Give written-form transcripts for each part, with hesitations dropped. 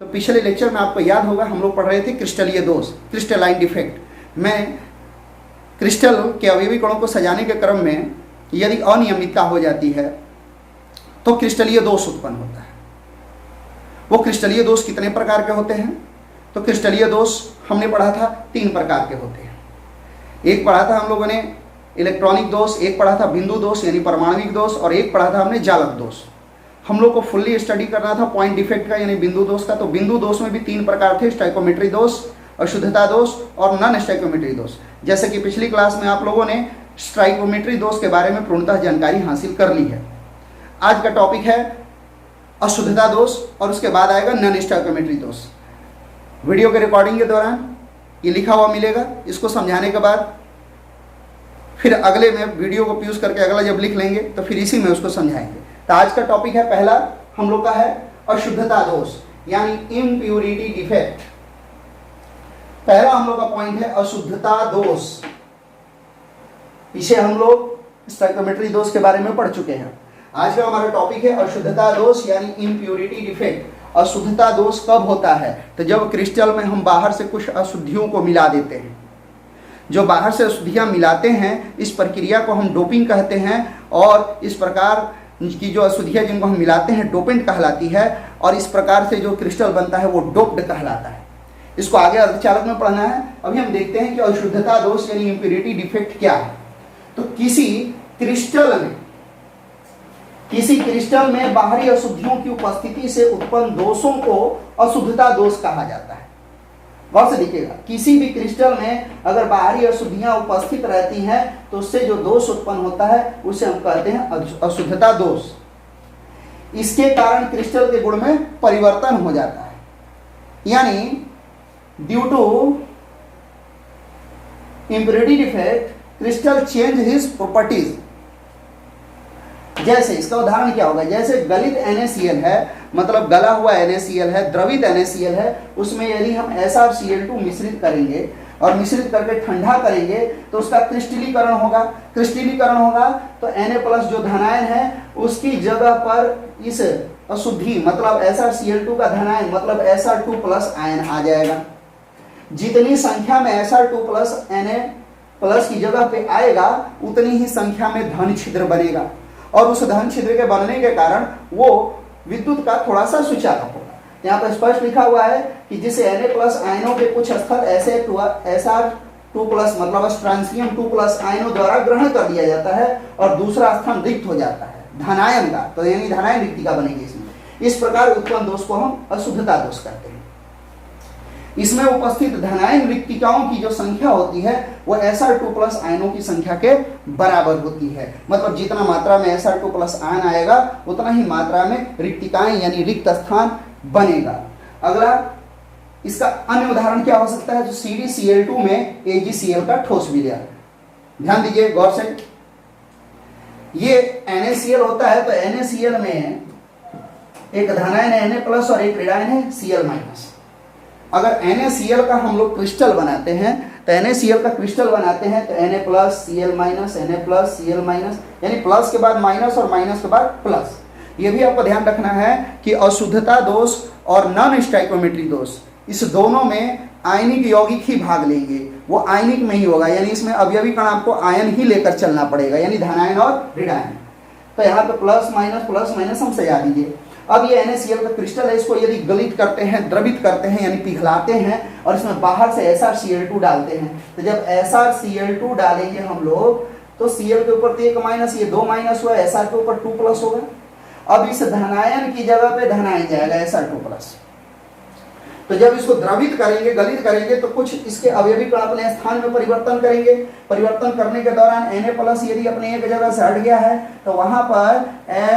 तो पिछले लेक्चर में आपको याद होगा हम लोग पढ़ रहे थे क्रिस्टलीय दोष, क्रिस्टलाइन डिफेक्ट में क्रिस्टल के अवयवी कणों को सजाने के क्रम में यदि अनियमितता हो जाती है तो क्रिस्टलीय दोष उत्पन्न होता है। वो क्रिस्टलीय दोष कितने प्रकार के होते हैं? तो क्रिस्टलीय दोष हमने पढ़ा था 3 प्रकार के होते हैं। एक पढ़ा था हम लोगों ने इलेक्ट्रॉनिक दोष, एक पढ़ा था बिंदु दोष यानी परमाणविक दोष, और एक पढ़ा था हमने जालक दोष। हम लोग को फुल्ली स्टडी करना था पॉइंट डिफेक्ट का यानी बिंदु दोष का। तो बिंदु दोष में भी 3 प्रकार थे, स्टाइकोमेट्री दोष, अशुद्धता दोष और नॉन स्टाइकोमेट्री दोष। जैसे कि पिछली क्लास में आप लोगों ने स्टाइकोमेट्री दोष के बारे में पूर्णतः जानकारी हासिल कर ली है। आज का टॉपिक है अशुद्धता दोष और उसके बाद आएगा नॉन स्टाइकोमेट्री दोष। वीडियो के रिकॉर्डिंग के दौरान ये लिखा हुआ मिलेगा, इसको समझाने के बाद फिर अगले में वीडियो को पॉज करके अगला जब लिख लेंगे तो फिर इसी में उसको समझाएंगे। तो आज का टॉपिक है, पहला हम लोग का है अशुद्धता दोष यानी इम्प्यूरिटी डिफेक्ट। पहला हम लोग का पॉइंट है अशुद्धता दोष। पीछे हम लोग स्टाइकोमेट्री दोष के बारे में पढ़ चुके हैं। आज का हमारा टॉपिक है अशुद्धता दोष यानी इम्प्यूरिटी डिफेक्ट। अशुद्धता दोष कब होता है? तो जब क्रिस्टल में हम बाहर से कुछ अशुद्धियों को मिला देते हैं। जो बाहर से अशुद्धियां मिलाते हैं इस प्रक्रिया को हम डोपिंग कहते हैं, और इस प्रकार की जो अशुद्धियां जिनको हम मिलाते हैं डोपेंट कहलाती है, और इस प्रकार से जो क्रिस्टल बनता है वो डोप्ड कहलाता है। इसको आगे अर्धचालक में पढ़ना है। अभी हम देखते हैं कि अशुद्धता दोष यानी इम्प्यूरिटी डिफेक्ट क्या है। तो किसी क्रिस्टल में बाहरी अशुद्धियों की उपस्थिति से उत्पन्न दोषों को अशुद्धता दोष कहा जाता है। गौर से देखिएगा, किसी भी क्रिस्टल में अगर बाहरी अशुद्धियां उपस्थित रहती हैं तो उससे जो दोष उत्पन्न होता है उसे हम कहते हैं अशुद्धता दोष। इसके कारण क्रिस्टल के गुण में परिवर्तन हो जाता है, यानी due to impurity defect crystal change his properties. जैसे इसका उदाहरण क्या होगा? जैसे गलित NaCl है, मतलब गला हुआ NaCl है, द्रवित NaCl है, उसमें यदि हम SrCl2 मिश्रित करेंगे और मिश्रित करके ठंडा करेंगे तो उसका क्रिस्टलीकरण होगा। क्रिस्टलीकरण होगा तो Na+ जो धनायन है उसकी जगह पर इस अशुद्धि मतलब SrCl2 का धनायन मतलब Sr2+ आयन आ जाएगा। जितनी संख्या में Sr2+ Na+ की जगह पे आएगा उतनी ही संख्या में धन छिद्र बनेगा, और उस धन छिद्र के बनने के कारण वो विद्युत का थोड़ा सा सुचालक होगा। यहाँ पर स्पष्ट लिखा हुआ है कि जिसे Na+ आयनों के कुछ स्तर Sr2+ मतलब स्ट्रांसियम 2+ आयनों द्वारा ग्रहण कर दिया जाता है और दूसरा स्थान रिक्त हो जाता है धनायन का, तो यानी धनायन रिक्तिका बनेगी इसमें। इस प्रकार उत्पन्न दोष को हम अशुद्धता दोष कहते हैं। इसमें उपस्थित धनायन रिक्तिकाओं की जो संख्या होती है वो Sr2+ आयनों की संख्या के बराबर होती है। मतलब जितना मात्रा में Sr2+ आयन आएगा उतना ही मात्रा में रिक्तिकाएं यानी रिक्त स्थान बनेगा। अगला इसका अन्य उदाहरण क्या हो सकता है? जो CdCl2 में AgCl का ठोस विलयन। ध्यान दीजिए गौर से, ये NaCl होता है तो NaCl में एक धनायन है Na+ और एक ऋणायन है Cl-। अगर NaCl का हम लोग क्रिस्टल बनाते हैं तो NaCl का क्रिस्टल बनाते हैं तो Na+ Cl-, Na+ Cl-, यानी प्लस के बाद माइनस और माइनस के बाद प्लस। ये भी आपको ध्यान रखना है कि अशुद्धता दोष और नॉन स्टाइकोमेट्री दोष इस दोनों में आयनिक यौगिक ही भाग लेंगे। वो आयनिक में ही होगा, यानी इसमें अवयवी कण आपको आयन ही लेकर चलना पड़ेगा, यानी धनायन और ऋणायन। तो यहाँ पे प्लस माइनस हम सजा दीजिए। अब ये NaCl का क्रिस्टल है, इसको यदि गलित करते हैं, द्रवित करते हैं यानी पिघलाते हैं और इसमें बाहर से SrCl2 डालते हैं, तो जब SrCl2 डालेंगे हम लोग तो Cl के ऊपर तो 1 माइनस, ये 2 माइनस हुआ, Sr के ऊपर 2+ होगा। अब इस धनायन की जगह पे धनायन जाएगा Sr2+। तो जब इसको द्रवित करेंगे, गलित करेंगे तो कुछ इसके अवयवी कण अपने स्थान में परिवर्तन करेंगे। परिवर्तन करने के दौरान Na+ यदि अपने एक जगह से हट गया है तो वहां पर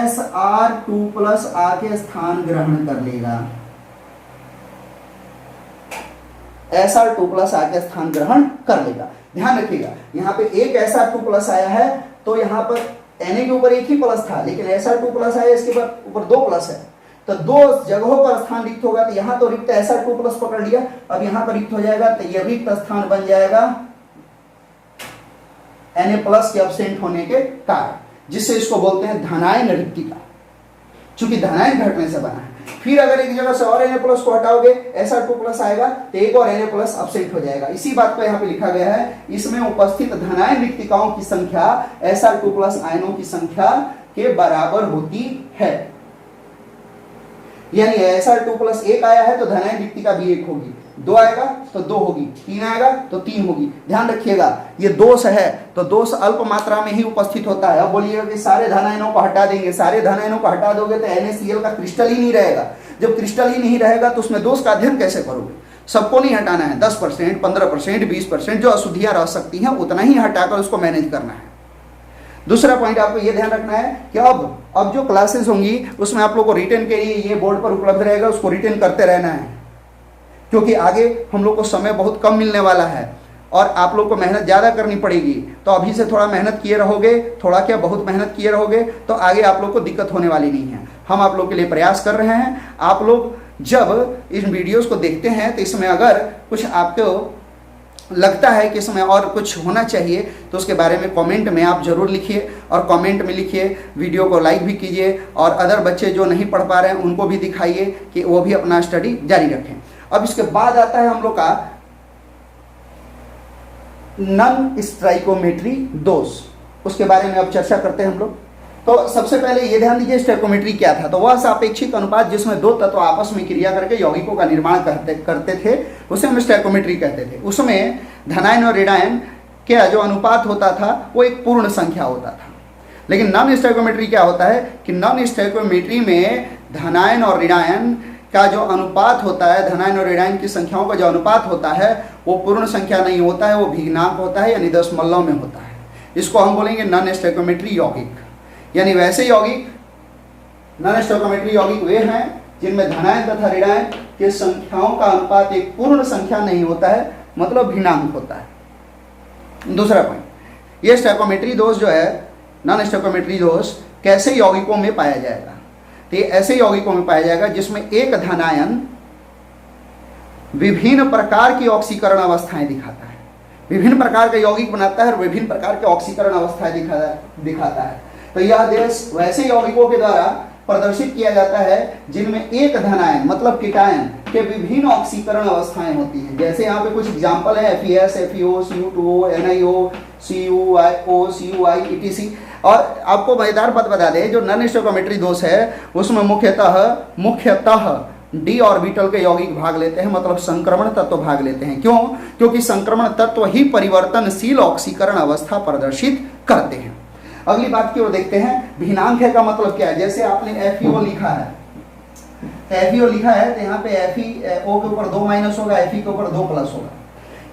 Sr2+ आके स्थान ग्रहण कर लेगा। Sr2+ आके स्थान ग्रहण कर लेगा। ध्यान रखिएगा, यहाँ पे एक Sr2+ आया है तो यहाँ पर Na के ऊपर एक ही प्लस था, लेकिन Sr2+ आया, इसके ऊपर 2+ है, तो 2 जगहों पर स्थान रिक्त होगा। तो यहाँ तो रिक्त Sr2+ पकड़ लिया, अब यहाँ पर रिक्त हो जाएगा तो यह रिक्त स्थान बन जाएगा Na+ के एब्सेंट होने के कारण, जिससे इसको बोलते हैं धनायन रिक्तिका। चूंकि धनायन घटने से बना है। फिर अगर एक जगह से और Na प्लस को हटाओगे Sr2+ आएगा तो एक और Na प्लस अपसेट हो जाएगा। इसी बात को यहाँ पे लिखा गया है, इसमें उपस्थित धनायन रिक्तिकाओं की संख्या Sr2+ आयनों की संख्या के बराबर होती है। यानी Sr2+ 1 आया है तो धनायन रिक्तिका भी 1 होगी, 2 आएगा तो 2 होगी, 3 आएगा तो 3 होगी। ध्यान रखिएगा ये दोष है तो दोष अल्प मात्रा में ही उपस्थित होता है। अब बोलिएगा कि सारे धनायनों को हटा देंगे, सारे धनायनों को हटा दोगे तो NaCl का क्रिस्टल ही नहीं रहेगा। जब क्रिस्टल ही नहीं रहेगा तो उसमें दोष का अध्ययन कैसे करोगे? सबको नहीं हटाना है, 10%, 15%, 20% जो अशुद्धियां रह सकती हैं उतना ही हटाकर उसको मैनेज करना है। दूसरा पॉइंट आपको ये ध्यान रखना है कि अब जो क्लासेस होंगी उसमें आप लोग को रिटेन के लिए ये बोर्ड पर उपलब्ध रहेगा, उसको रिटेन करते रहना है, क्योंकि आगे हम लोग को समय बहुत कम मिलने वाला है और आप लोग को मेहनत ज़्यादा करनी पड़ेगी। तो अभी से थोड़ा मेहनत किए रहोगे, थोड़ा क्या बहुत मेहनत किए रहोगे तो आगे आप लोग को दिक्कत होने वाली नहीं है। हम आप लोग के लिए प्रयास कर रहे हैं। आप लोग जब इन वीडियोस को देखते हैं तो इसमें अगर कुछ आपको लगता है कि इसमें और कुछ होना चाहिए तो उसके बारे में कमेंट में आप जरूर लिखिए, और कमेंट में लिखिए, वीडियो को लाइक भी कीजिए, और अदर बच्चे जो नहीं पढ़ पा रहे हैं उनको भी दिखाइए कि वो भी अपना स्टडी जारी रखें। अब इसके बाद आता है हम लोग का नॉन स्टाइकोमेट्री दोष, उसके बारे में अब चर्चा करते हैं हम लोग। तो सबसे पहले ये ध्यान दीजिए स्टाइकोमेट्री क्या था। तो वह सापेक्षिक अनुपात जिसमें दो तत्व आपस में क्रिया करके यौगिकों का निर्माण करते थे उसे हम स्टाइकोमेट्री कहते थे। उसमें धनायन और ऋणायन का जो अनुपात होता था वो एक पूर्ण संख्या होता था। लेकिन नॉन स्टाइकोमेट्री क्या होता है कि नॉन स्टाइकोमेट्री में धनायन और ऋणायन का जो अनुपात होता है, धनायन और ऋणायन की संख्याओं का जो अनुपात होता है वो पूर्ण संख्या नहीं होता है, वो भिन्नांक होता है, यानी दशमलव में होता है। इसको हम बोलेंगे नॉन स्टाइकोमेट्री यौगिक। यानी वैसे यौगिक नॉन स्टाइकोमेट्री यौगिक वे हैं जिनमें धनायन तथा ऋणायन के संख्याओं का अनुपात एक पूर्ण संख्या नहीं होता है, मतलब भिन्नांक होता है। दूसरा पॉइंट, ये स्टाइकोमेट्री दोष जो है, नॉन स्टाइकोमेट्री दोष कैसे यौगिकों में पाया जाएगा? तो ये ऐसे यौगिकों में पाया जाएगा जिसमें एक धनायन विभिन्न प्रकार की ऑक्सीकरण अवस्थाएं दिखाता है, विभिन्न प्रकार के यौगिक बनाता है और विभिन्न प्रकार के ऑक्सीकरण अवस्थाएं दिखाता है। तो यह देश वैसे यौगिकों के द्वारा प्रदर्शित किया जाता है जिनमें एक धनायन मतलब कीटायन के विभिन्न ऑक्सीकरण अवस्थाएं होती हैं। जैसे यहाँ पे कुछ एग्जांपल है FeS, FeO, CO2, NiO, CuO, CuI, etc। और आपको मजेदार बात बता दें, जो नॉन स्टाइकोमेट्री दोष है उसमें मुख्यतः d ऑर्बिटल के यौगिक भाग लेते हैं, मतलब संक्रमण तत्व भाग लेते हैं। क्यों? क्योंकि संक्रमण तत्व ही परिवर्तनशील ऑक्सीकरण अवस्था प्रदर्शित करते हैं। अगली बात की ओर देखते हैं, भिन्नांक है का मतलब क्या है। जैसे आपने FeO लिखा है, FeO लिखा है तो यहाँ पे FeO के ऊपर 2 माइनस होगा, Fe के ऊपर 2 प्लस होगा।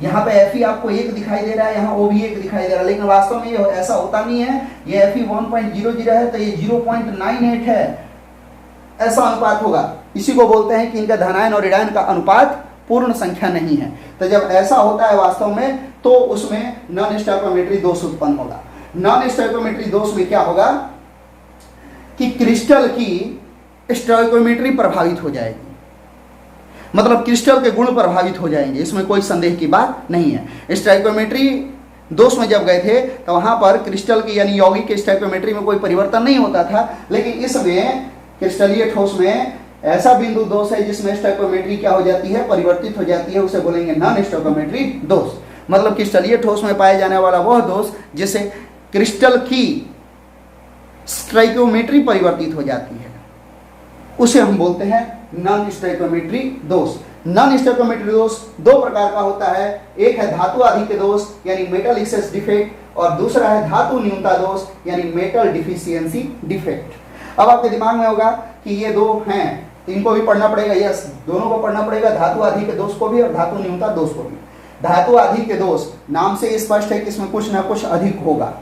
यहाँ पे Fe आपको 1 दिखाई दे रहा है, यहाँ O भी 1 दिखाई दे रहा है, लेकिन वास्तव में ये ऐसा होता नहीं है। ये Fe 1.00 है तो ये 0.98 है, ऐसा अनुपात होगा। इसी को बोलते हैं कि इनका धनायन और ऋणायन का अनुपात पूर्ण संख्या नहीं है। तो जब ऐसा होता है वास्तव में तो उसमें नॉन स्टाइकोमेट्री दोष उत्पन्न होगा। नॉन स्टाइकोमेट्री दोष में क्या होगा कि क्रिस्टल की स्टाइकोमेट्री प्रभावित हो जाएगी, मतलब क्रिस्टल के गुण प्रभावित हो जाएंगे, इसमें कोई संदेह की बात नहीं है। स्टाइकोमेट्री दोष में जब गए थे तो वहां पर क्रिस्टल की यानी यौगिक के स्टाइकोमेट्री में कोई परिवर्तन नहीं होता था, लेकिन इसमें क्रिस्टलीय ठोस में ऐसा बिंदु दोष है जिसमें स्टाइकोमेट्री क्या हो जाती है, परिवर्तित हो जाती है, उसे बोलेंगे नॉन स्टाइकोमेट्री दोष। मतलब क्रिस्टलीय ठोस में पाए जाने वाला वह दोष जिसे क्रिस्टल की स्टाइकोमेट्री परिवर्तित हो जाती है, उसे हम बोलते हैं नॉन स्टाइकोमेट्री दोष। नॉन स्टाइकोमेट्री दोष दो प्रकार का होता है, एक है धातु आधिक्य दोष यानी मेटल एक्सेस डिफेक्ट, और दूसरा है धातु न्यूनता दोष यानी मेटल डिफिशियंसी डिफेक्ट। अब आपके दिमाग में होगा कि ये दो हैं, इनको भी पढ़ना पड़ेगा, यस दोनों को पढ़ना पड़ेगा, धातु आधिक्य दोष को भी और धातु न्यूनता दोष को भी। धातु आधिक्य दोष नाम से स्पष्ट है कि इसमें कुछ ना कुछ अधिक होगा।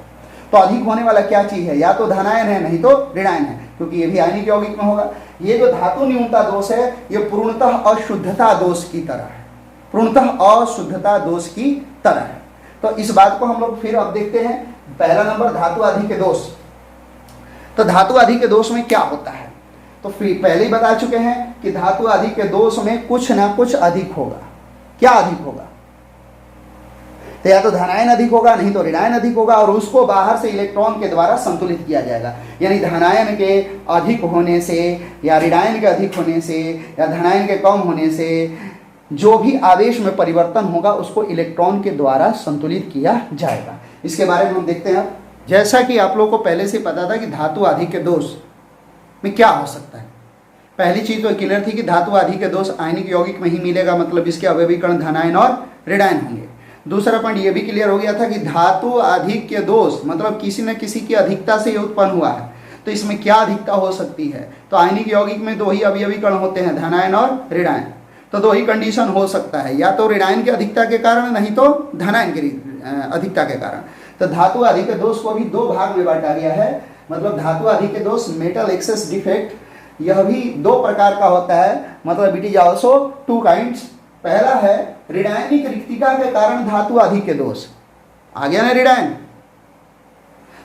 तो अधिक होने वाला क्या चीज है, या तो धनायन है नहीं तो ऋणायन है, क्योंकि ये भी आयनिक यौगिक में होगा। ये जो धातु न्यूनता दोष है ये पूर्णतः अशुद्धता दोष की तरह है, पूर्णतः अशुद्धता दोष की तरह है। तो इस बात को हम लोग फिर अब देखते हैं। पहला नंबर धातु आधिक्य दोष। तो धातु आधिक्य दोष में क्या होता है, तो फिर पहले ही बता चुके हैं कि धातु आधिक्य दोष में कुछ ना कुछ अधिक होगा। क्या अधिक होगा, तो या तो धनायन अधिक होगा, नहीं तो ऋणायन अधिक होगा, और उसको बाहर से इलेक्ट्रॉन के द्वारा संतुलित किया जाएगा। यानी धनायन के अधिक होने से या ऋणायन के अधिक होने से या धनायन के कम होने से जो भी आवेश में परिवर्तन होगा उसको इलेक्ट्रॉन के द्वारा संतुलित किया जाएगा। इसके बारे में हम देखते हैं। जैसा कि आप लोगों को पहले से पता था कि धातु आधिक्य दोष में क्या हो सकता है। पहली चीज तो क्लियर थी कि धातु आधिक्य दोष आयनिक यौगिक में ही मिलेगा, मतलब इसके अवयवी कण धनायन और ऋणायन होंगे। दूसरा पॉइंट ये भी क्लियर हो गया था कि धातु आधिक्य दोष मतलब किसी न किसी की अधिकता से उत्पन्न हुआ है, तो इसमें क्या अधिकता हो सकती है। तो आयनिक यौगिक में दो ही अवयवी कण होते हैं, धनायन और ऋणायन। तो दो ही कंडीशन हो सकता है, या तो ऋणायन की अधिकता के कारण, नहीं तो धनायन की अधिकता के कारण। तो धातु आधिक्य दोष को भी दो भाग में बांटा गया है, मतलब धातु आधिक्य दोष मेटल एक्सेस डिफेक्ट, यह भी दो प्रकार का होता है, मतलब it is also two kinds. पहला है ऋणायनिक रिक्तिका के कारण धातु आधिक्य दोष, आ गया ना ऋणायन।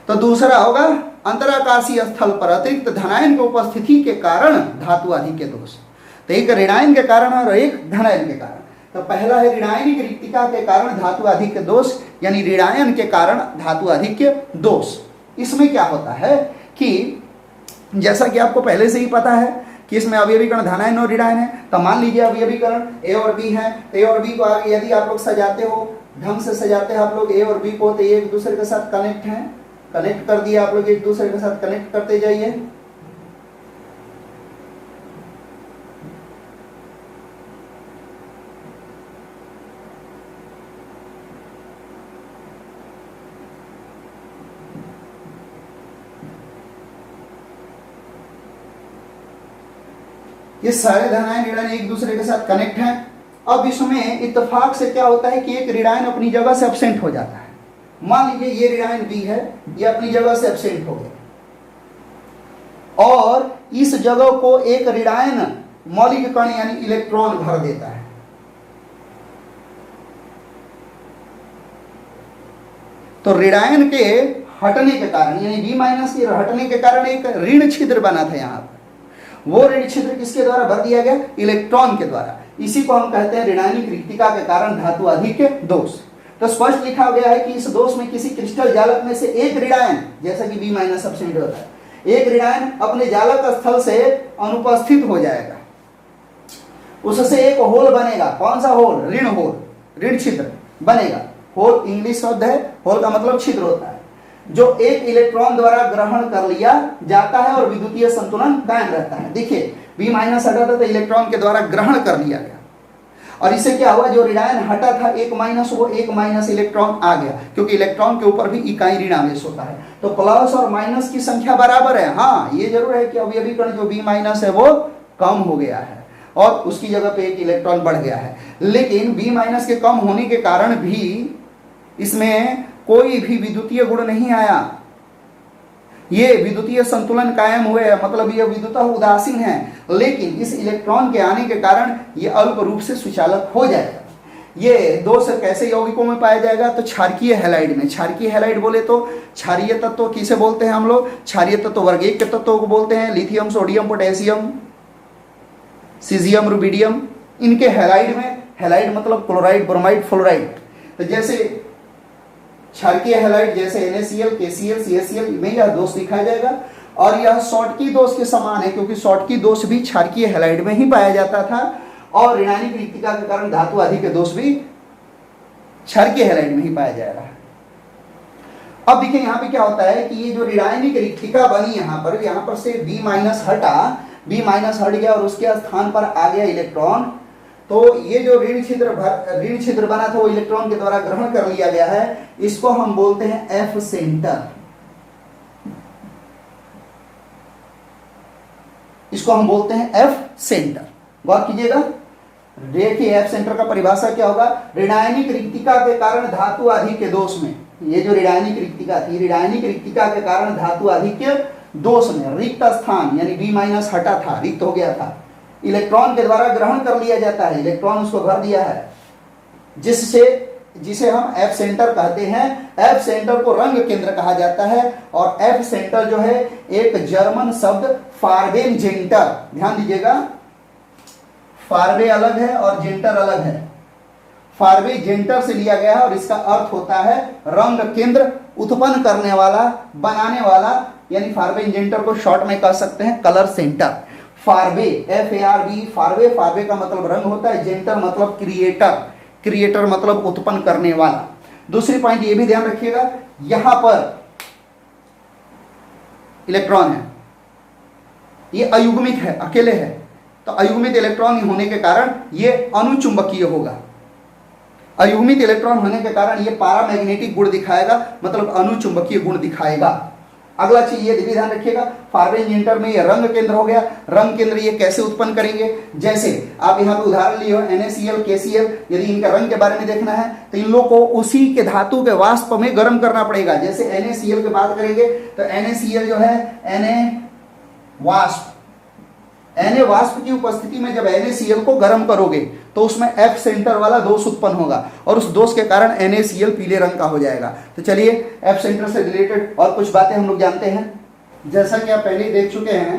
तो दूसरा होगा अंतराकाशीय स्थल पर अतिरिक्त धनायन की उपस्थिति के कारण धातु आधिक्य दोष। तो एक ऋणायन के कारण और एक धनायन के कारण। तो पहला है ऋणायनिक रिक्तिका के कारण धातु आधिक्य दोष, यानी ऋणायन के कारण धातु आधिक्य दोष। इसमें क्या होता है कि जैसा कि आपको पहले से ही पता है कि इसमें अवयवी कण धनायन और ऋणायन है। तो मान लीजिए अवयवी कण ए और बी है, ए और बी को आगे यदि आप लोग सजाते हो, ढंग से सजाते हैं आप लोग ए और बी को, तो ये एक दूसरे के साथ कनेक्ट हैं, कनेक्ट कर दिया आप लोग, एक दूसरे के साथ कनेक्ट करते जाइए। ये सारे धनायन ऋणायन एक दूसरे के साथ कनेक्ट हैं। अब इसमें इत्तेफाक से क्या होता है कि एक ऋणायन अपनी जगह से एब्सेंट हो जाता है। मान लीजिए ये ऋणायन बी है, ये अपनी जगह से एब्सेंट हो गया और इस जगह को एक ऋणायन मौलिक कण यानी इलेक्ट्रॉन भर देता है। तो ऋणायन के हटने के कारण यानी बी माइनस के हटने के कारण एक ऋण छिद्र बना था यहाँ पर। वो ऋण छिद्र किसके द्वारा भर दिया गया? इलेक्ट्रॉन के द्वारा। इसी को हम कहते हैं ऋणायनिक रिक्तिका के कारण धातु आधिक्य दोष। तो स्पष्ट लिखा गया है कि इस दोष में किसी क्रिस्टल जालक में से एक ऋणायन, जैसा कि बी माइनस सब्सिट्यूट होता है, एक ऋणायन अपने जालक स्थल से अनुपस्थित हो जाएगा। उससे एक होल बनेगा। कौन सा होल? ऋण होल, ऋण छिद्र बनेगा। होल इंग्लिश शब्द है, होल का मतलब छिद्र होता है, जो एक इलेक्ट्रॉन द्वारा ग्रहण कर लिया जाता है और विद्युतीय संतुलन कायम रहता है। देखिए बी माइनस हटा था तो इलेक्ट्रॉन के द्वारा ग्रहण कर लिया गया, और इससे क्या हुआ? जो ऋणायन हटा था एक माइनस, वो एक माइनस इलेक्ट्रॉन आ गया, क्योंकि इलेक्ट्रॉन के ऊपर भी इकाई ऋण आवेश होता है। तो प्लस और माइनस की संख्या बराबर है। हाँ, ये जरूर है कि अवयवी कण जो बी माइनस है वो कम हो गया है और उसकी जगह पे एक इलेक्ट्रॉन बढ़ गया है। लेकिन बी माइनस के कम होने के कारण भी इसमें कोई भी विद्युतीय गुण नहीं आया। ये विद्युतीय संतुलन कायम हुए, मतलब ये विद्युतः उदासीन है, लेकिन इस इलेक्ट्रॉन के आने के कारण ये अल्प रूप से सुचालक हो जाएगा। ये दोष कैसे यौगिकों में पाया जाएगा? तो क्षारकीय हैलाइड में। क्षारकीय हैलाइड बोले तो क्षारीय तत्व किसे बोलते हैं हम लोग? क्षारीय तत्व वर्ग एक के तत्वों को बोलते हैं, lithium, sodium, potassium, caesium, rubidium. इनके हैलाइड में, हैलाइड मतलब क्लोराइड, ब्रोमाइड, फ्लोराइड। तो जैसे क्षारकीय हैलाइड जैसे NaCl, KCl, CaCl में यह दोष दिखाया जाएगा, और यह शॉटकी दोष के समान है, क्योंकि शॉटकी दोष भी क्षारकीय हैलाइड में ही पाया जाता था, और ऋणायनिक रिक्तिका के कारण धातु आधिक्य दोष भी क्षारकीय हैलाइड में ही पाया जाएगा। अब देखिए यहाँ पे क्या होता है कि ये जो ऋणायनिक रिक्तिका बनी यहाँ पर से बी माइनस हटा, बी माइनस हट गया और उसके स्थान पर आ गया इलेक्ट्रॉन। तो ये जो ऋण छिद्र बना था वो इलेक्ट्रॉन के द्वारा ग्रहण कर लिया गया है। इसको हम बोलते हैं एफ सेंटर। इसको हम बोलते हैं एफ सेंटर। गौर कीजिएगा, देखिए एफ सेंटर का परिभाषा क्या होगा? ऋणायनिक रिक्तिका के कारण धातु आधिक्य दोष में, ये जो ऋणायनिक रिक्तिका थी, ऋणायनिक रिक्तिका के कारण धातु आधिक्य दोष में रिक्त स्थान यानी बी माइनस हटा था, रिक्त हो गया था, इलेक्ट्रॉन के द्वारा ग्रहण कर लिया जाता है। इलेक्ट्रॉन उसको भर दिया है, जिसे हम एफ सेंटर कहते हैं। एफ सेंटर को रंग केंद्र कहा जाता है, और एफ सेंटर जो है एक जर्मन शब्द फार्वेन जेंटर, ध्यान दीजिएगा, फार्वे अलग है और जेंटर अलग है। फारवे जेंटर से लिया गया है और इसका अर्थ होता है रंग केंद्र, उत्पन्न करने वाला, बनाने वाला, यानी फारवे जेंटर को शॉर्ट में कह सकते हैं कलर सेंटर। फारवे FARB, फारवे, फारवे का मतलब रंग होता है, जेंटर मतलब क्रिएटर, क्रिएटर मतलब उत्पन्न करने वाला। दूसरी पॉइंट ये भी ध्यान रखिएगा, यहां पर इलेक्ट्रॉन है, ये अयुग्मित है, अकेले है, तो अयुग्मित इलेक्ट्रॉन होने के कारण ये अनुचुंबकीय होगा। अयुग्मित इलेक्ट्रॉन होने के कारण ये पैरामैग्नेटिक गुण दिखाएगा, मतलब अनुचुंबकीय गुण दिखाएगा। अगला चीज ये भी ध्यान रखिएगा, फारवे जेंटर में ये रंग केंद्र हो गया। रंग केंद्र ये कैसे उत्पन्न करेंगे, जैसे आप यहाँ पे उदाहरण लिए हो NaCl, KCl, यदि इनके रंग के बारे में देखना है तो इन लोग को उसी के धातु के वाष्प में गर्म करना पड़ेगा। जैसे NaCl की बात करेंगे तो NaCl जो है Na वाष्प, Na वाष्प की उपस्थिति में जब NaCl को गर्म करोगे तो उसमें F सेंटर वाला दोष उत्पन्न होगा और उस दोष के कारण NaCl पीले रंग का हो जाएगा। तो चलिए F सेंटर से रिलेटेड और कुछ बातें हम लोग जानते हैं। जैसा कि आप पहले ही देख चुके हैं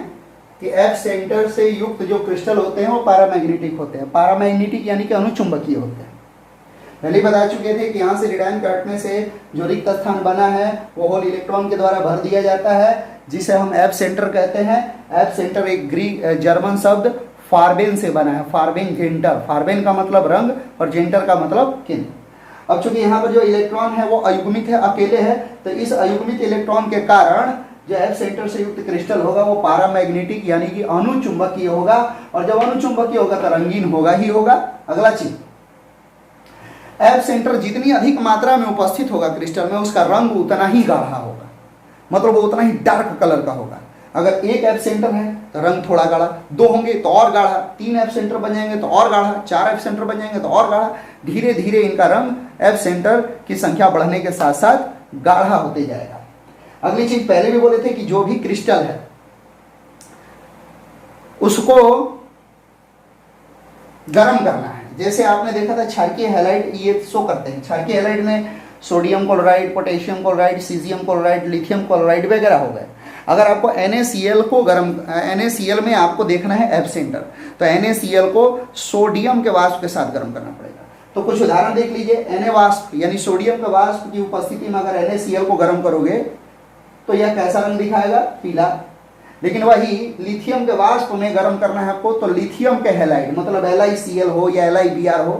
कि F सेंटर से युक्त जो क्रिस्टल होते हैं वो पैरामैग्नेटिक होते हैं। पैरामैग्नेटिक यानी कि अनुचुंबकीय होते हैं। पहले बता चुके थे कि यहाँ से रेडियन के हटने से जो रिक्त स्थान बना है वो होल इलेक्ट्रॉन के द्वारा भर दिया जाता है, जिसे हम F सेंटर कहते हैं। F सेंटर एक जर्मन शब्द फार्बेन से बना है, फार्बेन जेंटर। फार्बेन का मतलब रंग और जेंटर का मतलब केंद्र। अब चूंकि यहाँ पर जो इलेक्ट्रॉन है वो अयुग्मित है, अकेले है, तो इस अयुग्मित इलेक्ट्रॉन के कारण जो F सेंटर से युक्त क्रिस्टल होगा वो पैरामैग्नेटिक यानी कि अनुचुंबकीय होगा, और जब अनुचुंबकीय होगा तो रंगीन होगा ही होगा। अगला चीज, F सेंटर जितनी अधिक मात्रा में उपस्थित होगा क्रिस्टल में उसका रंग उतना ही गाढ़ा होगा, मतलब वो उतना ही डार्क कलर का होगा। अगर एक F सेंटर है तो रंग थोड़ा गाढ़ा, दो होंगे तो और गाढ़ा, 3 F सेंटर बन जाएंगे तो और गाढ़ा, 4 F सेंटर बन जाएंगे तो और गाढ़ा। धीरे धीरे इनका रंग F सेंटर की संख्या बढ़ने के साथ साथ गाढ़ा होते जाएगा। अगली चीज पहले भी बोले थे कि जो भी क्रिस्टल है उसको गर्म करना है। जैसे आपने देखा था क्षारकीय हैलाइड ये शो करते हैं, क्षारकीय हैलाइड में sodium chloride, potassium chloride, caesium chloride, lithium chloride वगैरह हो गए। अगर आपको NaCl को गर्म, NaCl में आपको देखना है F सेंटर, तो NaCl को सोडियम के वाष्प के साथ गर्म करना पड़ेगा। तो कुछ उदाहरण देख लीजिए, Na वाष्प यानी सोडियम के वाष्प की उपस्थिति में अगर NaCl को गर्म करोगे तो यह कैसा रंग दिखाएगा, पीला। लेकिन वही लिथियम के वाष्प में गर्म करना है आपको तो लिथियम के हैलाइड मतलब LiCl हो या LiBr हो,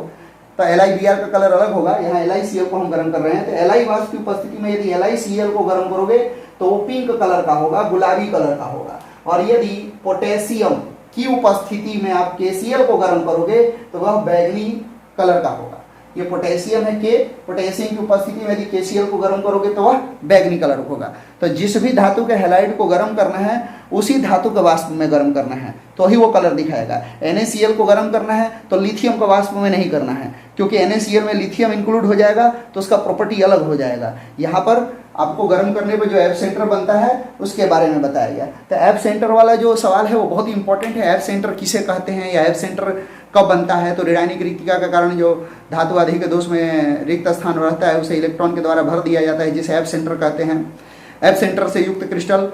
तो LiBr का कलर अलग होगा। यहाँ LiCl को हम गर्म कर रहे हैं तो Li वाष्प की उपस्थिति में यदि LiCl को गर्म करोगे तो वो पिंक कलर का होगा, गुलाबी कलर का होगा। और यदि पोटेशियम की उपस्थिति में आप KCl को गर्म करोगे तो वह बैंगनी कलर का होगा। ये पोटेशियम है K, पोटेशियम की उपस्थिति में यदि KCl को गर्म करोगे तो वह बैंगनी कलर होगा। तो जिस भी धातु के हैलाइड को गर्म करना है उसी धातु के वाष्प में गर्म करना है तो ही वो कलर दिखाएगा। NaCl को गर्म करना है तो लिथियम के वाष्प में नहीं करना है, क्योंकि NaCl में लिथियम इंक्लूड हो जाएगा तो उसका प्रॉपर्टी अलग हो जाएगा। यहाँ पर आपको गर्म करने पर जो F सेंटर बनता है उसके बारे में बताया गया। तो F सेंटर वाला जो सवाल है वो बहुत ही इंपॉर्टेंट है। F सेंटर किसे कहते हैं या F सेंटर कब बनता है, तो रेडियनिक रिक्तिका के कारण जो धातु आदि के दोष में रिक्त स्थान रहता है उसे इलेक्ट्रॉन के द्वारा भर दिया जाता है, जिसे F सेंटर कहते हैं। F सेंटर से युक्त क्रिस्टल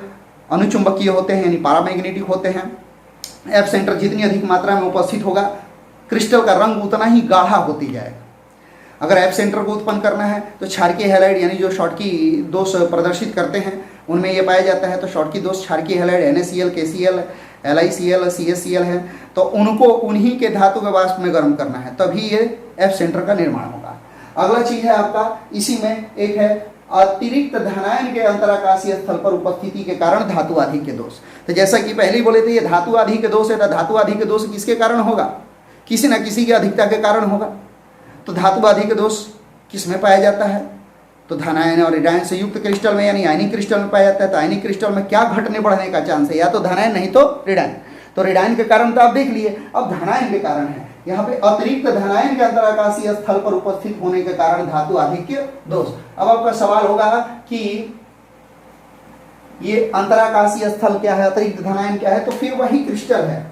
अनुचुंबकीय होते हैं यानी पैरामैग्नेटिक होते हैं। F सेंटर जितनी अधिक मात्रा में उपस्थित होगा क्रिस्टल का रंग उतना ही गाढ़ा होती जाएगा। अगर F सेंटर को उत्पन्न करना है तो क्षारकीय हैलाइड यानी जो शॉर्टकी दोष प्रदर्शित करते हैं उनमें यह पाया जाता है। तो शॉर्टकी दोष क्षारकीय halide NaCl, KCl, LiCl, CaCl है, तो उनको उन्हीं के धातु के वाष्प में गर्म करना है, तभी ये F सेंटर का निर्माण होगा। अगला चीज है आपका, इसी में एक है अतिरिक्त धनायन के अंतराकाशीय स्थल पर उपस्थिति के कारण धातु आदि के दोष। तो जैसा कि पहले ही बोले थे ये धातु आदि के दोष है, तो धातु आदि के दोष किसके कारण होगा, किसी न किसी की अधिकता के कारण होगा। तो धातु आदि के दोष किस में पाया जाता है, तो धनायन और ऋणायन से युक्त क्रिस्टल में यानी आयनिक क्रिस्टल में पाया जाता है। तो आयनिक क्रिस्टल में क्या घटने बढ़ने का चांस है, या तो धनायन नहीं तो ऋणायन। तो ऋणायन के कारण तो आप देख लिए, अब धनायन के कारण है यहाँ पे अतिरिक्त धनायन के अंतराकाशीय स्थल पर उपस्थित होने के कारण धातु आधिक्य दोष। अब आपका सवाल होगा कि ये अंतराकाशीय स्थल क्या है, अतिरिक्त धनायन क्या है, तो फिर वही क्रिस्टल है,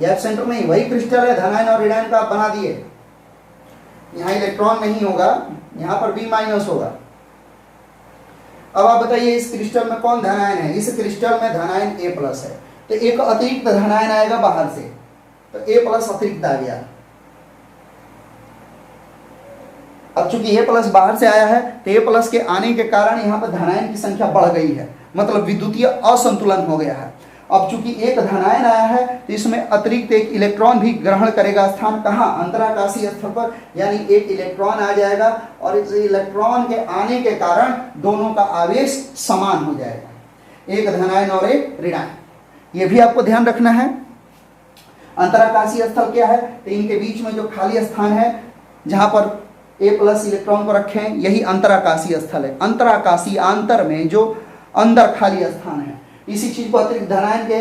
F सेंटर नहीं, वही क्रिस्टल है। धनायन और ऋणायन का आप बना दिए, यहाँ इलेक्ट्रॉन नहीं होगा, यहाँ पर B- होगा। अब आप बताइए इस क्रिस्टल में कौन धनायन है, इस क्रिस्टल में धनायन A+ है, तो एक अतिरिक्त धनायन आएगा बाहर से, तो A+ अतिरिक्त आ गया। अब चूंकि A प्लस बाहर से आया है तो A प्लस के आने के कारण यहाँ पर धनायन की संख्या बढ़ गई है, मतलब विद्युतीय असंतुलन हो गया है। अब चूंकि एक धनायन आया है तो इसमें अतिरिक्त एक इलेक्ट्रॉन भी ग्रहण करेगा स्थान, कहाँ? अंतराकाशीय स्तर पर, यानी एक इलेक्ट्रॉन आ जाएगा और इस इलेक्ट्रॉन के आने के कारण दोनों का आवेश समान हो जाएगा, एक धनायन और एक ऋणायन। ये भी आपको ध्यान रखना है। अंतराकाशीय स्थल क्या है? तो इनके बीच में जो खाली स्थान है जहां पर A प्लस इलेक्ट्रॉन को रखें, यही अंतराकाशीय स्थल है। अंतराकाशीय आंतर में जो अंदर खाली स्थान है, इसी चीज को अतिरिक्त धनायन के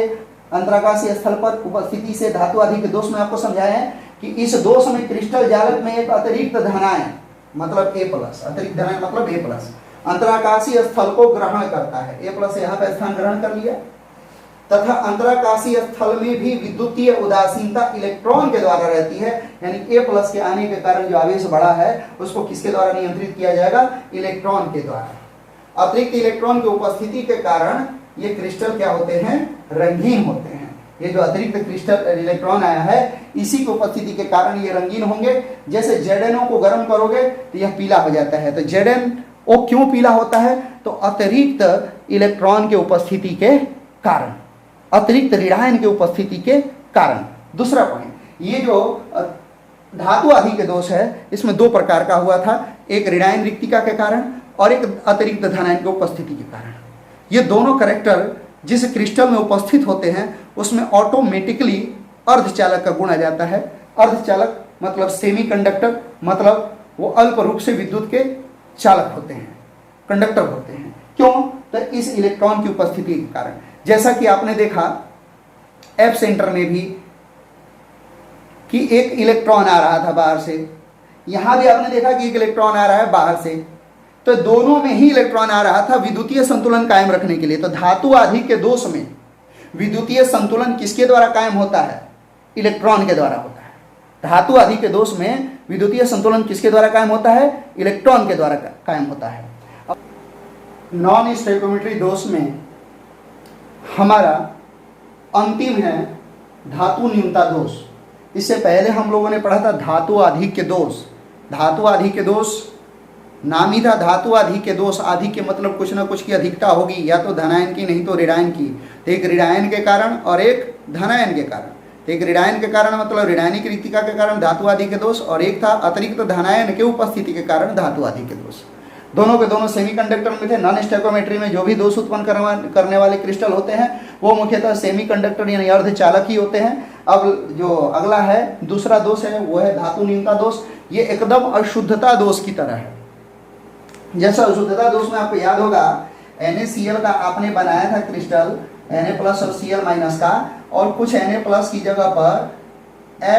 अंतराकाशीय स्थल पर उपस्थिति से धातु आदि के दोष में आपको समझाया है कि इस दोष में क्रिस्टल जालक में एक अतिरिक्त धनायन मतलब A प्लस, अतिरिक्त धनायन मतलब A प्लस अंतराकाशीय स्थल को ग्रहण करता है। A प्लस यहाँ पे स्थान ग्रहण कर लिया, तथा अंतराकाशीय स्थल में भी विद्युतीय उदासीनता इलेक्ट्रॉन के द्वारा रहती है, यानी A प्लस के आने के कारण जो आवेश बढ़ा है उसको किसके द्वारा नियंत्रित किया जाएगा? इलेक्ट्रॉन के द्वारा। अतिरिक्त इलेक्ट्रॉन की उपस्थिति के कारण ये क्रिस्टल क्या होते हैं? रंगीन होते हैं। ये जो अतिरिक्त क्रिस्टल इलेक्ट्रॉन आया है इसी की उपस्थिति के कारण ये रंगीन होंगे। जैसे ZnO को गर्म करोगे तो यह पीला हो जाता है। तो ZnO क्यों पीला होता है? तो अतिरिक्त इलेक्ट्रॉन के उपस्थिति के कारण, अतिरिक्त ऋणायन के उपस्थिति के कारण। दूसरा पॉइंट, ये जो धातु आदि के दोष है इसमें दो प्रकार का हुआ था, एक ऋणायन रिक्तिका के कारण और एक अतिरिक्त धनायन की उपस्थिति के कारण। ये दोनों कैरेक्टर जिस क्रिस्टल में उपस्थित होते हैं उसमें ऑटोमेटिकली अर्धचालक का गुण आ जाता है। अर्धचालक मतलब सेमीकंडक्टर, मतलब वो अल्प रूप से विद्युत के चालक होते हैं, कंडक्टर होते हैं। क्यों? तो इस इलेक्ट्रॉन की उपस्थिति के कारण। जैसा कि आपने देखा एफ सेंटर में भी कि एक इलेक्ट्रॉन आ रहा था बाहर से, यहां भी आपने देखा कि एक इलेक्ट्रॉन आ रहा है बाहर से, तो दोनों में ही इलेक्ट्रॉन आ रहा था विद्युतीय संतुलन कायम रखने के लिए। तो धातु आदि के दोष में विद्युतीय संतुलन किसके द्वारा कायम होता है? इलेक्ट्रॉन के द्वारा होता है। धातु आदि के दोष में विद्युतीय संतुलन किसके द्वारा कायम होता है? इलेक्ट्रॉन के द्वारा कायम होता है। नॉन स्टोइकोमेट्री दोष में हमारा अंतिम है धातु न्यूनता दोष। इससे पहले हम लोगों ने पढ़ा था धातु आधिक्य दोष। धातु आधिक्य दोष नाम ही था धातु आधिक्य दोष। आधिक्य मतलब कुछ ना कुछ की अधिकता होगी, या तो धनायन की नहीं तो ऋणायन की। तो एक ऋणायन के कारण और एक धनायन के कारण। तो एक ऋणायन के कारण मतलब ऋणायनिक रिक्तिका के कारण धातु आधिक्य दोष, और एक था अतिरिक्त धनायन के उपस्थिति के कारण धातु आधिक्य दोष। दोनों के दोनों सेमीकंडक्टर में थे। नॉन स्टोइकोमेट्री में जो भी दोष उत्पन्न करने वाले क्रिस्टल होते हैं वो मुख्यतः सेमीकंडक्टर यानी अर्धचालक ही होते हैं। अब जो अगला है दूसरा दोष है वो है धातु न्यूनता दोष। ये एकदम अशुद्धता दोष की तरह है। जैसा अशुद्धता दोष में आपको याद होगा NaCl का आपने बनाया था क्रिस्टल Na प्लस और Cl माइनस का, और कुछ Na प्लस की जगह पर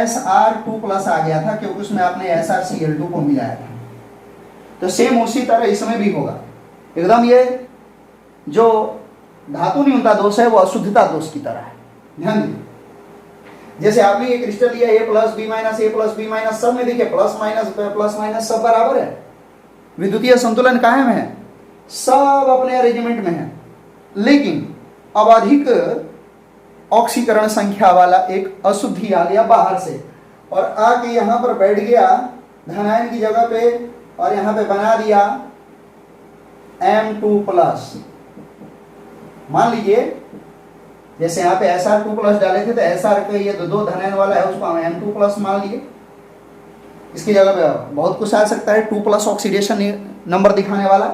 Sr2 प्लस आ गया था क्योंकि उसमें आपने SrCl2 को मिलाया था। तो सेम उसी तरह इसमें भी होगा एकदम। ये जो धातु न्यूनता दोष है वो अशुद्धता दोष की तरह है। ध्यान दीजिए, जैसे आपने ये क्रिस्टल लिया A प्लस B माइनस, सब में देखिए प्लस माइनस सब बराबर है, विद्युतीय संतुलन कायम है, सब अपने अरेंजमेंट में है। लेकिन अब अधिक ऑक्सीकरण संख्या वाला एक अशुद्धि आ गया बाहर से और आके यहां पर बैठ गया धनायन की जगह पे, और यहां पे बना दिया M2 प्लस। मान लीजिए जैसे यहाँ पे Sr2 प्लस डाले थे तो Sr के ये दो धनायन वाला है उसको हम M2 प्लस मान लिए। इसकी जगह पे बहुत कुछ आ सकता है, 2 प्लस ऑक्सीडेशन नंबर दिखाने वाला।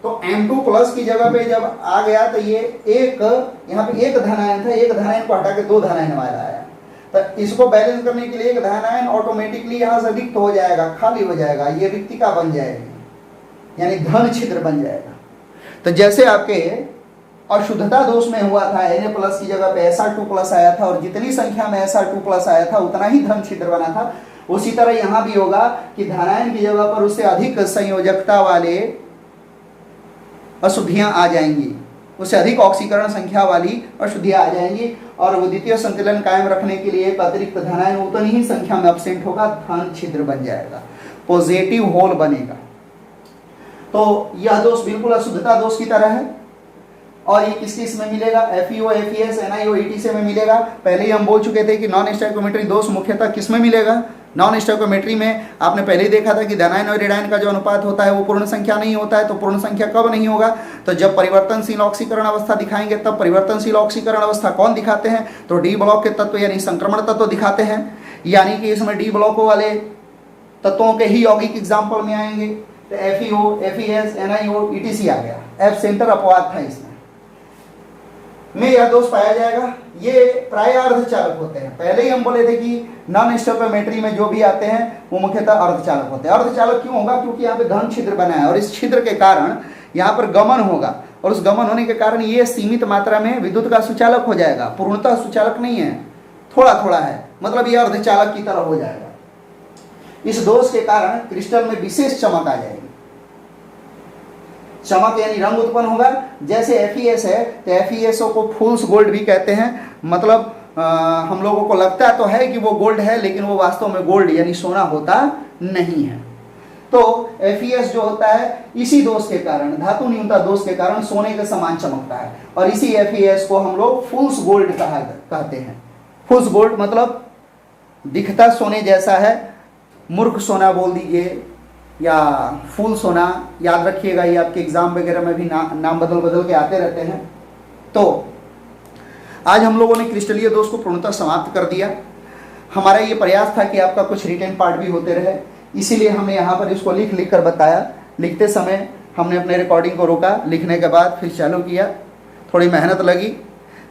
तो M2 प्लस की जगह पे जब आ गया तो ये एक यहाँ पे एक धनायन था, एक धनायन को हटा के दो धनायन वाला आया। तो इसको बैलेंस करने के लिए एक धनायन ऑटोमेटिकली यहाँ से रिक्त हो जाएगा, खाली हो जाएगा, ये रिक्तिका बन जाएगी, यानी धन छिद्र बन जाएगा। तो जैसे आपके अशुद्धता दोष में हुआ था Na प्लस की जगह पे Sr2 प्लस आया था और जितनी संख्या में Sr2 प्लस आया था उतना ही धन छिद्र बना था, उसी तरह यहाँ भी होगा कि धनायन की जगह पर उससे अधिक संयोजकता वाले अशुद्धियां आ जाएंगी, उससे अधिक ऑक्सीकरण संख्या वाली अशुद्धियां आ जाएंगी, और विद्युतीय संतुलन कायम रखने के लिए एक अतिरिक्त धनायन उतनी ही संख्या में एब्सेंट होगा, धन छिद्र बन जाएगा, पॉजिटिव होल बनेगा। तो यह दोष बिल्कुल अशुद्धता दोष की तरह है। और ये किस किस में मिलेगा? FeO, FeS, NiO, EtC में मिलेगा। पहले ही हम बोल चुके थे कि नॉन स्टोइकोमेट्री दोष मुख्यतः किस में मिलेगा? नॉन स्टोइकोमेट्री में आपने पहले ही देखा था कि धनायन और ऋणायन का जो अनुपात होता है वो पूर्ण संख्या नहीं होता है। तो पूर्ण संख्या कब नहीं होगा? तो जब परिवर्तनशील ऑक्सीकरण अवस्था दिखाएंगे तब। परिवर्तनशील ऑक्सीकरण अवस्था कौन दिखाते हैं? तो डी ब्लॉक के तत्व यानी संक्रमण तत्व दिखाते हैं, यानी कि इसमें डी ब्लॉक वाले तत्वों के ही यौगिक एग्जाम्पल में आएंगे। तो FeO, FeS, NiO, ETC आ गया। F सेंटर अपवाद था इसमें में यह दोष पाया जाएगा। ये प्राय अर्धचालक होते हैं। पहले ही हम बोले थे कि नॉन स्टोइकोमेट्री में जो भी आते हैं वो मुख्यतः अर्धचालक होते हैं। अर्धचालक क्यों होगा? क्योंकि यहाँ पे घन छिद्र बना है और इस छिद्र के कारण यहाँ पर गमन होगा और उस गमन होने के कारण ये सीमित मात्रा में विद्युत का सुचालक हो जाएगा। पूर्णतः सुचालक नहीं है, थोड़ा थोड़ा है, मतलब ये अर्धचालक की तरह हो जाएगा। इस दोष के कारण क्रिस्टल में विशेष चमक आ जाएगी। चमक यानी रंग उत्पन्न होगा। जैसे FeS है तो FeSO को फूल्स गोल्ड भी कहते हैं। मतलब हम लोगों को लगता तो है कि वो गोल्ड है, लेकिन वो वास्तव में गोल्ड यानी सोना होता नहीं है। तो FeS जो होता है इसी दोष के कारण, धातु न्यूनता दोष के कारण सोने के समान चमकता है और इसी FeS को हम लोग फूल्स गोल्ड कहते हैं। फूल्स गोल्ड मतलब दिखता सोने जैसा है, मूर्ख सोना बोल दीजिए या फूल सोना, याद रखिएगा ये आपके एग्जाम वगैरह में भी नाम बदल बदल के आते रहते हैं। तो आज हम लोगों ने क्रिस्टलीय दोष को पूर्णतः समाप्त कर दिया। हमारा ये प्रयास था कि आपका कुछ रिटन पार्ट भी होते रहे, इसीलिए हमने यहाँ पर इसको लिख कर बताया। लिखते समय हमने अपने रिकॉर्डिंग को रोका, लिखने के बाद फिर चालू किया, थोड़ी मेहनत लगी।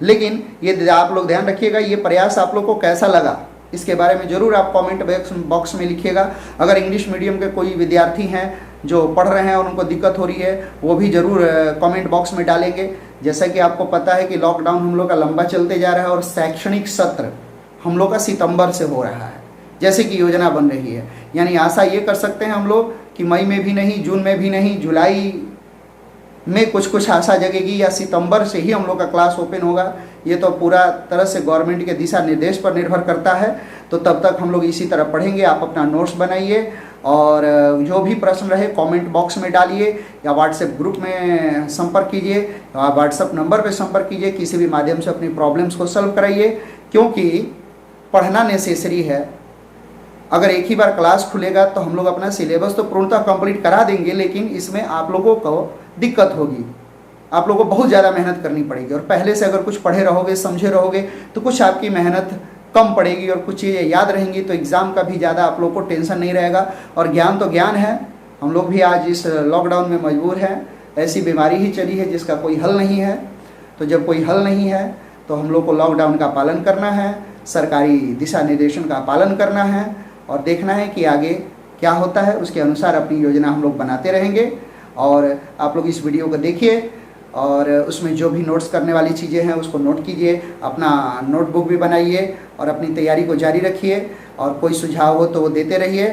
लेकिन ये आप लोग ध्यान रखिएगा, ये प्रयास आप लोग को कैसा लगा इसके बारे में जरूर आप कमेंट बॉक्स में लिखिएगा। अगर इंग्लिश मीडियम के कोई विद्यार्थी हैं जो पढ़ रहे हैं और उनको दिक्कत हो रही है, वो भी जरूर कमेंट बॉक्स में डालेंगे। जैसा कि आपको पता है कि लॉकडाउन हम लोग का लंबा चलते जा रहा है और शैक्षणिक सत्र हम लोग का सितंबर से हो रहा है, जैसे कि योजना बन रही है। यानी आशा ये कर सकते हैं हम लोग कि मई में भी नहीं, जून में भी नहीं, जुलाई में कुछ आशा जगेगी या सितंबर से ही हम लोग का क्लास ओपन होगा। ये तो पूरा तरह से गवर्नमेंट के दिशा निर्देश पर निर्भर करता है। तो तब तक हम लोग इसी तरह पढ़ेंगे। आप अपना नोट्स बनाइए और जो भी प्रश्न रहे कमेंट बॉक्स में डालिए या व्हाट्सएप ग्रुप में संपर्क कीजिए, व्हाट्सएप नंबर पर संपर्क कीजिए। किसी भी माध्यम से अपनी प्रॉब्लम्स को सॉल्व कराइए, क्योंकि पढ़ना नेसेसरी है। अगर एक ही बार क्लास खुलेगा तो हम लोग अपना सिलेबस तो पूर्णतः कंप्लीट करा देंगे, लेकिन इसमें आप लोगों को दिक्कत होगी, आप लोगों को बहुत ज़्यादा मेहनत करनी पड़ेगी। और पहले से अगर कुछ पढ़े रहोगे, समझे रहोगे, तो कुछ आपकी मेहनत कम पड़ेगी और कुछ चीज़ें याद रहेंगी, तो एग्ज़ाम का भी ज़्यादा आप लोग को टेंशन नहीं रहेगा। और ज्ञान तो ज्ञान है। हम लोग भी आज इस लॉकडाउन में मजबूर हैं। ऐसी बीमारी ही चली है जिसका कोई हल नहीं है। तो जब कोई हल नहीं है तो हम लोग को लॉकडाउन का पालन करना है, सरकारी दिशा निर्देशन का पालन करना है और देखना है कि आगे क्या होता है। उसके अनुसार अपनी योजना हम लोग बनाते रहेंगे। और आप लोग इस वीडियो को देखिए और उसमें जो भी नोट्स करने वाली चीज़ें हैं उसको नोट कीजिए, अपना नोटबुक भी बनाइए और अपनी तैयारी को जारी रखिए। और कोई सुझाव हो तो वो देते रहिए।